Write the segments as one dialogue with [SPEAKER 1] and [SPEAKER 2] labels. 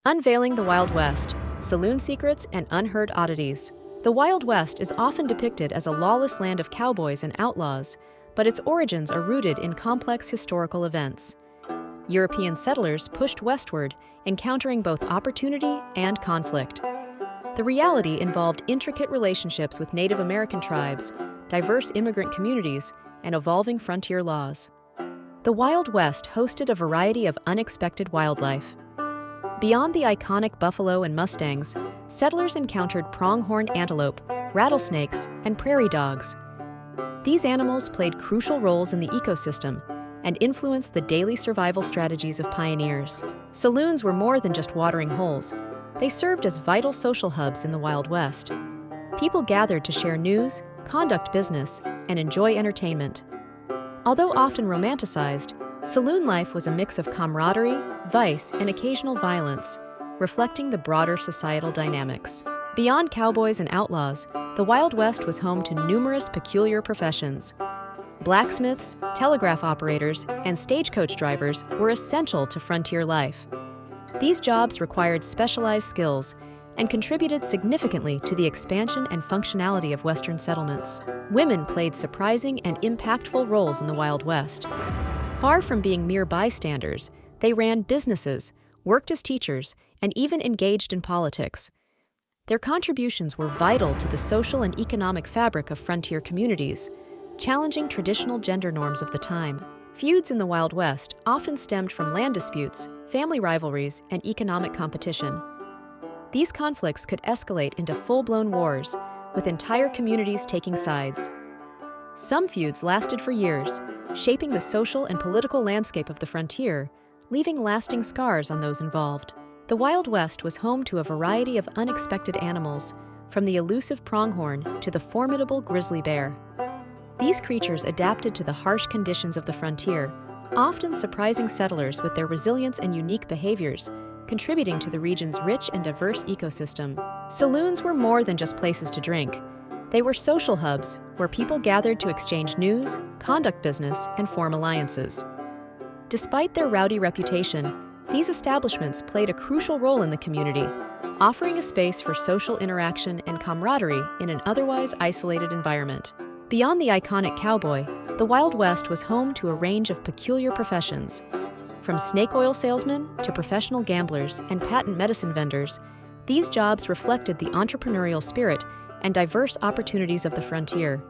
[SPEAKER 1] Unveiling the Wild West, Saloon Secrets and Unheard Oddities. The Wild West is often depicted as a lawless land of cowboys and outlaws, but its origins are rooted in complex historical events. European settlers pushed westward, encountering both opportunity and conflict. The reality involved intricate relationships with Native American tribes, diverse immigrant communities, and evolving frontier laws. The Wild West hosted a variety of unexpected wildlife. Beyond the iconic buffalo and mustangs, settlers encountered pronghorn antelope, rattlesnakes, and prairie dogs. These animals played crucial roles in the ecosystem and influenced the daily survival strategies of pioneers. Saloons were more than just watering holes. They served as vital social hubs in the Wild West. People gathered to share news, conduct business, and enjoy entertainment. Although often romanticized, saloon life was a mix of camaraderie, vice, and occasional violence, reflecting the broader societal dynamics. Beyond cowboys and outlaws, the Wild West was home to numerous peculiar professions. Blacksmiths, telegraph operators, and stagecoach drivers were essential to frontier life. These jobs required specialized skills and contributed significantly to the expansion and functionality of Western settlements. Women played surprising and impactful roles in the Wild West. Far from being mere bystanders, they ran businesses, worked as teachers, and even engaged in politics. Their contributions were vital to the social and economic fabric of frontier communities, challenging traditional gender norms of the time. Feuds in the Wild West often stemmed from land disputes, family rivalries, and economic competition. These conflicts could escalate into full-blown wars, with entire communities taking sides. Some feuds lasted for years, shaping the social and political landscape of the frontier, leaving lasting scars on those involved. The Wild West was home to a variety of unexpected animals, from the elusive pronghorn to the formidable grizzly bear. These creatures adapted to the harsh conditions of the frontier, often surprising settlers with their resilience and unique behaviors, contributing to the region's rich and diverse ecosystem. Saloons were more than just places to drink. They were social hubs where people gathered to exchange news, conduct business, and form alliances. Despite their rowdy reputation, these establishments played a crucial role in the community, offering a space for social interaction and camaraderie in an otherwise isolated environment. Beyond the iconic cowboy, the Wild West was home to a range of peculiar professions. From snake oil salesmen to professional gamblers and patent medicine vendors, these jobs reflected the entrepreneurial spirit and diverse opportunities of the frontier.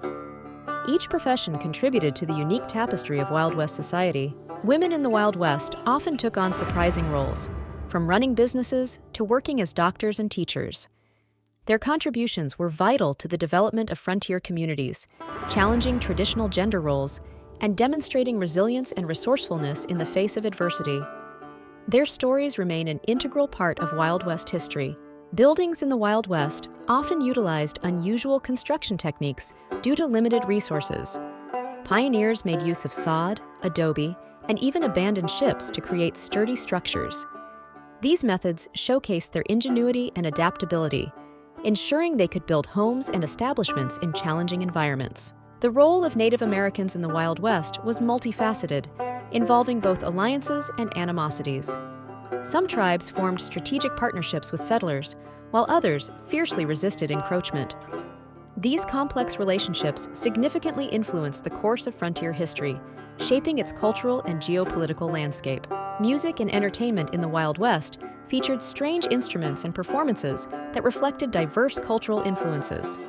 [SPEAKER 1] Each profession contributed to the unique tapestry of Wild West society. Women in the Wild West often took on surprising roles, from running businesses to working as doctors and teachers. Their contributions were vital to the development of frontier communities, challenging traditional gender roles and demonstrating resilience and resourcefulness in the face of adversity. Their stories remain an integral part of Wild West history. Buildings in the Wild West often utilized unusual construction techniques due to limited resources. Pioneers made use of sod, adobe, and even abandoned ships to create sturdy structures. These methods showcased their ingenuity and adaptability, ensuring they could build homes and establishments in challenging environments. The role of Native Americans in the Wild West was multifaceted, involving both alliances and animosities. Some tribes formed strategic partnerships with settlers, while others fiercely resisted encroachment. These complex relationships significantly influenced the course of frontier history, shaping its cultural and geopolitical landscape. Music and entertainment in the Wild West featured strange instruments and performances that reflected diverse cultural influences.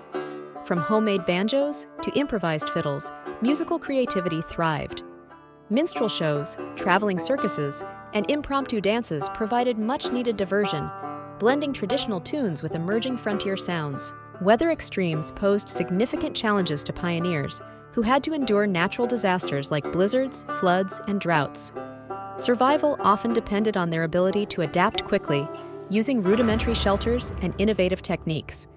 [SPEAKER 1] From homemade banjos to improvised fiddles, musical creativity thrived. Minstrel shows, traveling circuses, and impromptu dances provided much-needed diversion, blending traditional tunes with emerging frontier sounds. Weather extremes posed significant challenges to pioneers, who had to endure natural disasters like blizzards, floods, and droughts. Survival often depended on their ability to adapt quickly, using rudimentary shelters and innovative techniques.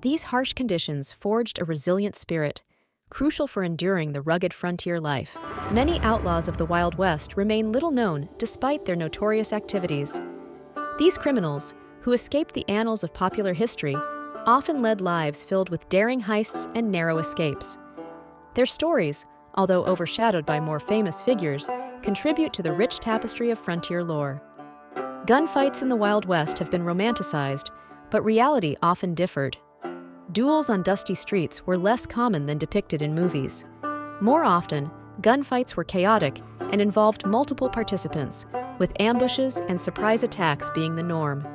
[SPEAKER 1] These harsh conditions forged a resilient spirit, crucial for enduring the rugged frontier life. Many outlaws of the Wild West remain little known despite their notorious activities. These criminals, who escaped the annals of popular history, often led lives filled with daring heists and narrow escapes. Their stories, although overshadowed by more famous figures, contribute to the rich tapestry of frontier lore. Gunfights in the Wild West have been romanticized, but reality often differed. Duels on dusty streets were less common than depicted in movies. More often, gunfights were chaotic and involved multiple participants, with ambushes and surprise attacks being the norm.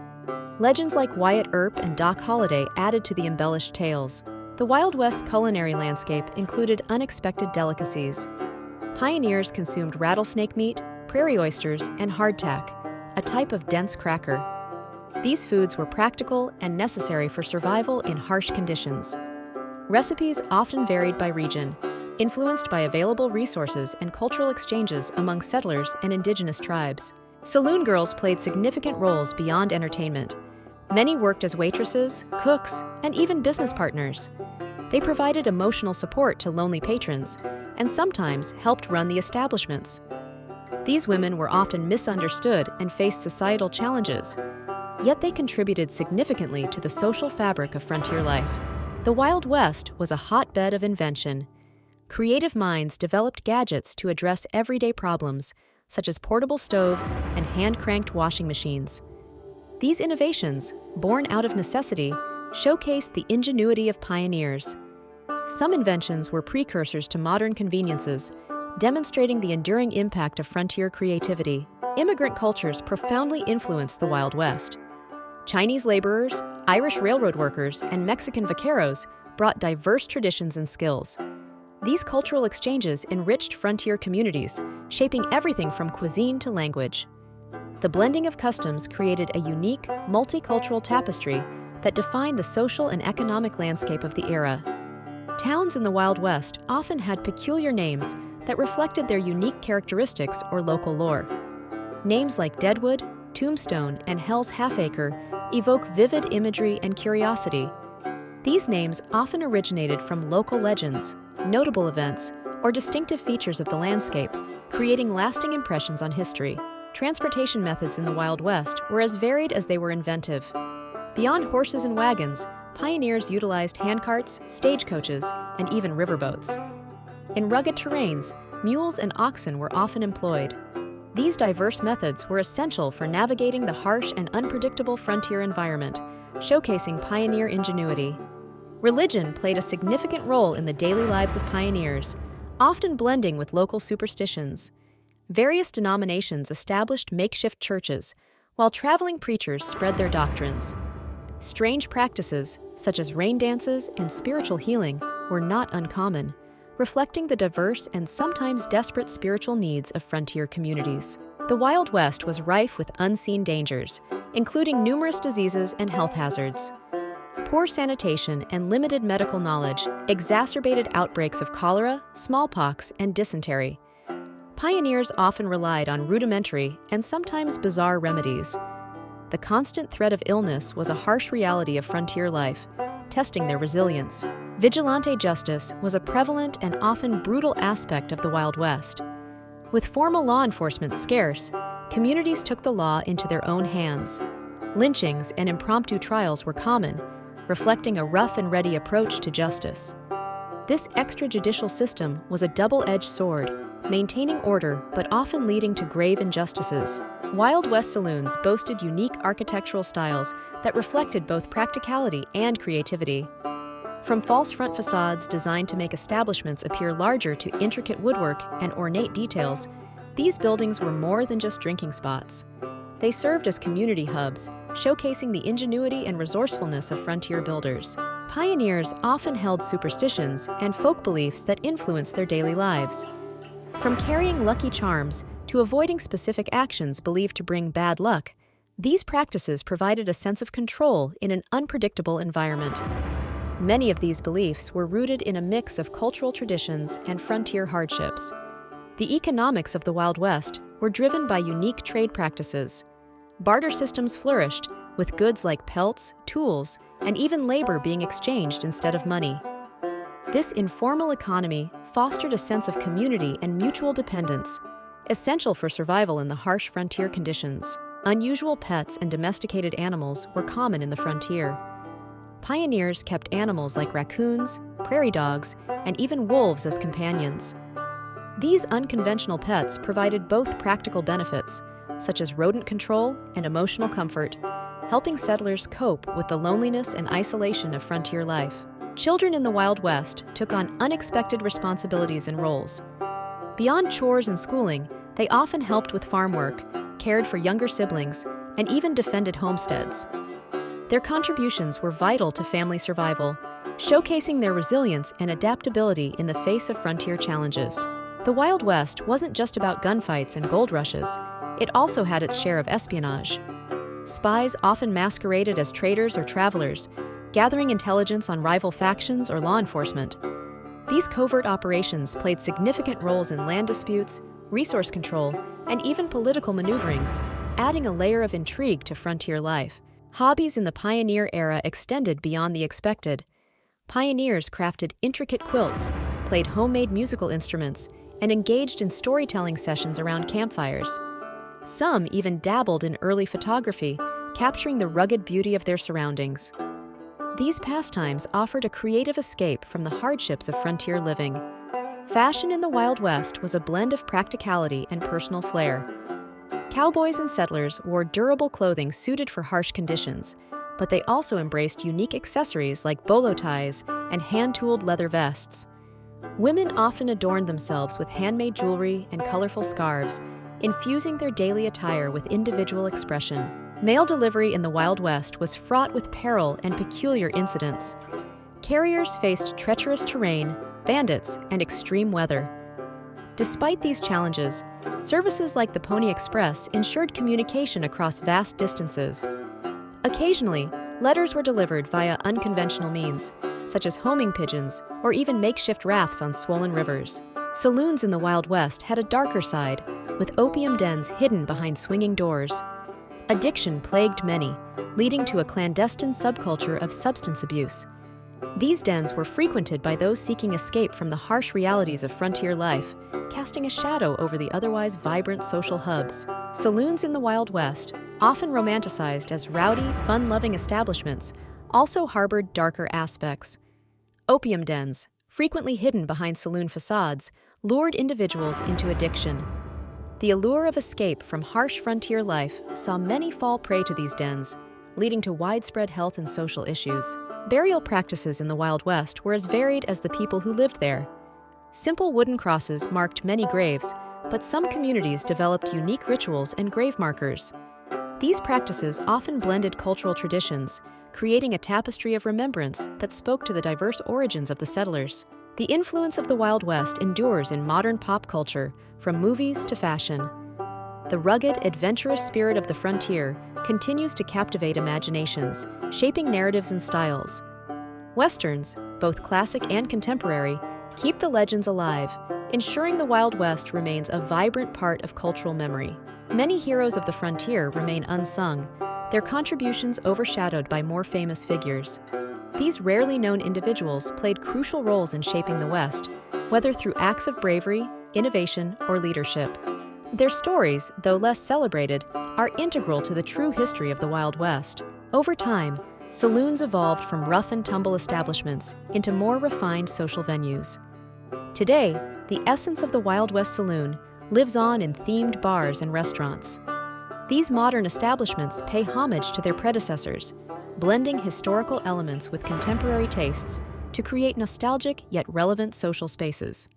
[SPEAKER 1] Legends like Wyatt Earp and Doc Holliday added to the embellished tales. The Wild West culinary landscape included unexpected delicacies. Pioneers consumed rattlesnake meat, prairie oysters, and hardtack, a type of dense cracker. These foods were practical and necessary for survival in harsh conditions. Recipes often varied by region, influenced by available resources and cultural exchanges among settlers and indigenous tribes. Saloon girls played significant roles beyond entertainment. Many worked as waitresses, cooks, and even business partners. They provided emotional support to lonely patrons and sometimes helped run the establishments. These women were often misunderstood and faced societal challenges, yet they contributed significantly to the social fabric of frontier life. The Wild West was a hotbed of invention. Creative minds developed gadgets to address everyday problems, such as portable stoves and hand-cranked washing machines. These innovations, born out of necessity, showcased the ingenuity of pioneers. Some inventions were precursors to modern conveniences, demonstrating the enduring impact of frontier creativity. Immigrant cultures profoundly influenced the Wild West. Chinese laborers, Irish railroad workers, and Mexican vaqueros brought diverse traditions and skills. These cultural exchanges enriched frontier communities, shaping everything from cuisine to language. The blending of customs created a unique, multicultural tapestry that defined the social and economic landscape of the era. Towns in the Wild West often had peculiar names that reflected their unique characteristics or local lore. Names like Deadwood, Tombstone, and Hell's Half-Acre evoke vivid imagery and curiosity. These names often originated from local legends, notable events, or distinctive features of the landscape, creating lasting impressions on history. Transportation methods in the Wild West were as varied as they were inventive. Beyond horses and wagons, pioneers utilized handcarts, stagecoaches, and even riverboats. In rugged terrains, mules and oxen were often employed. These diverse methods were essential for navigating the harsh and unpredictable frontier environment, showcasing pioneer ingenuity. Religion played a significant role in the daily lives of pioneers, often blending with local superstitions. Various denominations established makeshift churches, while traveling preachers spread their doctrines. Strange practices, such as rain dances and spiritual healing, were not uncommon, reflecting the diverse and sometimes desperate spiritual needs of frontier communities. The Wild West was rife with unseen dangers, including numerous diseases and health hazards. Poor sanitation and limited medical knowledge exacerbated outbreaks of cholera, smallpox, and dysentery. Pioneers often relied on rudimentary and sometimes bizarre remedies. The constant threat of illness was a harsh reality of frontier life, testing their resilience. Vigilante justice was a prevalent and often brutal aspect of the Wild West. With formal law enforcement scarce, communities took the law into their own hands. Lynchings and impromptu trials were common, reflecting a rough-and-ready approach to justice. This extrajudicial system was a double-edged sword, maintaining order but often leading to grave injustices. Wild West saloons boasted unique architectural styles that reflected both practicality and creativity. From false front facades designed to make establishments appear larger to intricate woodwork and ornate details, these buildings were more than just drinking spots. They served as community hubs, showcasing the ingenuity and resourcefulness of frontier builders. Pioneers often held superstitions and folk beliefs that influenced their daily lives. From carrying lucky charms to avoiding specific actions believed to bring bad luck, these practices provided a sense of control in an unpredictable environment. Many of these beliefs were rooted in a mix of cultural traditions and frontier hardships. The economics of the Wild West were driven by unique trade practices. Barter systems flourished, with goods like pelts, tools, and even labor being exchanged instead of money. This informal economy fostered a sense of community and mutual dependence, essential for survival in the harsh frontier conditions. Unusual pets and domesticated animals were common in the frontier. Pioneers kept animals like raccoons, prairie dogs, and even wolves as companions. These unconventional pets provided both practical benefits, such as rodent control and emotional comfort, helping settlers cope with the loneliness and isolation of frontier life. Children in the Wild West took on unexpected responsibilities and roles. Beyond chores and schooling, they often helped with farm work, cared for younger siblings, and even defended homesteads. Their contributions were vital to family survival, showcasing their resilience and adaptability in the face of frontier challenges. The Wild West wasn't just about gunfights and gold rushes, it also had its share of espionage. Spies often masqueraded as traders or travelers, gathering intelligence on rival factions or law enforcement. These covert operations played significant roles in land disputes, resource control, and even political maneuverings, adding a layer of intrigue to frontier life. Hobbies in the pioneer era extended beyond the expected. Pioneers crafted intricate quilts, played homemade musical instruments, and engaged in storytelling sessions around campfires. Some even dabbled in early photography, capturing the rugged beauty of their surroundings. These pastimes offered a creative escape from the hardships of frontier living. Fashion in the Wild West was a blend of practicality and personal flair. Cowboys and settlers wore durable clothing suited for harsh conditions, but they also embraced unique accessories like bolo ties and hand-tooled leather vests. Women often adorned themselves with handmade jewelry and colorful scarves, infusing their daily attire with individual expression. Mail delivery in the Wild West was fraught with peril and peculiar incidents. Carriers faced treacherous terrain, bandits, and extreme weather. Despite these challenges, services like the Pony Express ensured communication across vast distances. Occasionally, letters were delivered via unconventional means, such as homing pigeons or even makeshift rafts on swollen rivers. Saloons in the Wild West had a darker side, with opium dens hidden behind swinging doors. Addiction plagued many, leading to a clandestine subculture of substance abuse. These dens were frequented by those seeking escape from the harsh realities of frontier life, casting a shadow over the otherwise vibrant social hubs. Saloons in the Wild West, often romanticized as rowdy, fun-loving establishments, also harbored darker aspects. Opium dens, frequently hidden behind saloon facades, lured individuals into addiction. The allure of escape from harsh frontier life saw many fall prey to these dens, leading to widespread health and social issues. Burial practices in the Wild West were as varied as the people who lived there. Simple wooden crosses marked many graves, but some communities developed unique rituals and grave markers. These practices often blended cultural traditions, creating a tapestry of remembrance that spoke to the diverse origins of the settlers. The influence of the Wild West endures in modern pop culture, from movies to fashion. The rugged, adventurous spirit of the frontier continues to captivate imaginations, shaping narratives and styles. Westerns, both classic and contemporary, keep the legends alive, ensuring the Wild West remains a vibrant part of cultural memory. Many heroes of the frontier remain unsung, their contributions overshadowed by more famous figures. These rarely known individuals played crucial roles in shaping the West, whether through acts of bravery, innovation, or leadership. Their stories, though less celebrated, are integral to the true history of the Wild West. Over time, saloons evolved from rough-and-tumble establishments into more refined social venues. Today, the essence of the Wild West saloon lives on in themed bars and restaurants. These modern establishments pay homage to their predecessors, blending historical elements with contemporary tastes to create nostalgic yet relevant social spaces.